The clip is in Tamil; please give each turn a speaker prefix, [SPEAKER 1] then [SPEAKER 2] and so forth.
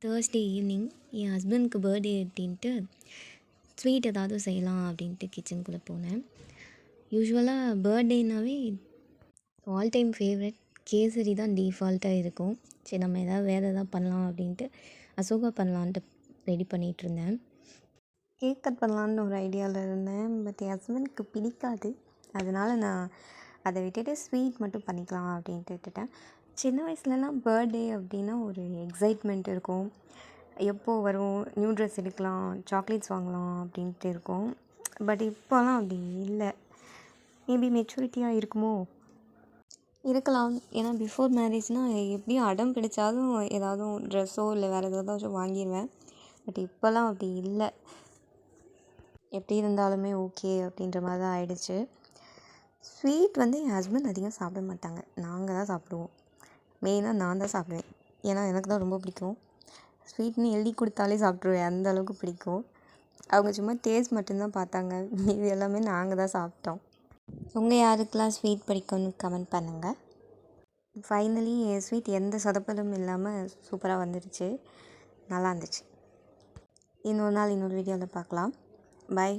[SPEAKER 1] தேர்ஸ்டே ஈவினிங் என் ஹஸ்பண்ட்க்கு பர்த்டே அப்படின்ட்டு ஸ்வீட் ஏதாவது செய்யலாம் அப்படின்ட்டு கிச்சனுக்குள்ளே போனேன். யூசுவலாக பர்த்டேனாவே ஆல் டைம் ஃபேவரட் கேசரி தான் டிஃபால்ட்டாக இருக்கும். சரி நம்ம வேறு எதாவது பண்ணலாம் அப்படின்ட்டு அசோகா பண்ணலான்ட்டு ரெடி பண்ணிகிட்ருந்தேன். கேக் கட் பண்ணலான்னு ஒரு ஐடியாவில் இருந்தேன். பட் என் ஹஸ்பண்ட்க்கு பிடிக்காது. அதனால் நான் அதை விட்டுட்டு ஸ்வீட் மட்டும் பண்ணிக்கலாம் அப்படின்ட்டு விட்டுட்டேன். சின்ன வயசுலலாம் பர்த்டே அப்படின்னா ஒரு எக்ஸைட்மெண்ட் இருக்கும். எப்போது வரும், நியூ ட்ரெஸ் எடுக்கலாம், சாக்லேட்ஸ் வாங்கலாம் அப்படின்ட்டு இருக்கும். பட் இப்போலாம் அப்படி இல்லை. மேபி மெச்சூரிட்டியாக இருக்குமோ, இருக்கலாம். ஏன்னா பிஃபோர் மேரேஜ்னால் எப்படியும் அடம் பிடிச்சாலும் ஏதாவது ட்ரெஸ்ஸோ இல்லை வேறு ஏதாச்சும் வாங்கிடுவேன். பட் இப்போலாம் அப்படி இல்லை. எப்படி இருந்தாலுமே ஓகே அப்படின்ற மாதிரி தான் ஆயிடுச்சு. ஸ்வீட் வந்து என் ஹஸ்பண்ட் அதிகம் சாப்பிட மாட்டாங்க. நாங்கள் தான் சாப்பிடுவோம். மெயினாக நான் தான் சாப்பிடுவேன். ஏன்னா எனக்கு தான் ரொம்ப பிடிக்கும். ஸ்வீட்னு எழுதி கொடுத்தாலே சாப்பிட்ருவேன், அந்த அளவுக்கு பிடிக்கும். அவங்க சும்மா டேஸ்ட் மட்டும்தான் பார்த்தாங்க. இது எல்லாமே நாங்கள் தான் சாப்பிட்டோம். உங்கள் யாருக்கெல்லாம் ஸ்வீட் பிடிக்கும்னு கமெண்ட் பண்ணுங்கள். ஃபைனலி என் ஸ்வீட் எந்த சொதப்பலும் இல்லாமல் சூப்பராக வந்துடுச்சு. நல்லா இருந்துச்சு. இன்னொரு நாள் இன்னொரு வீடியோவில் பார்க்கலாம். பை.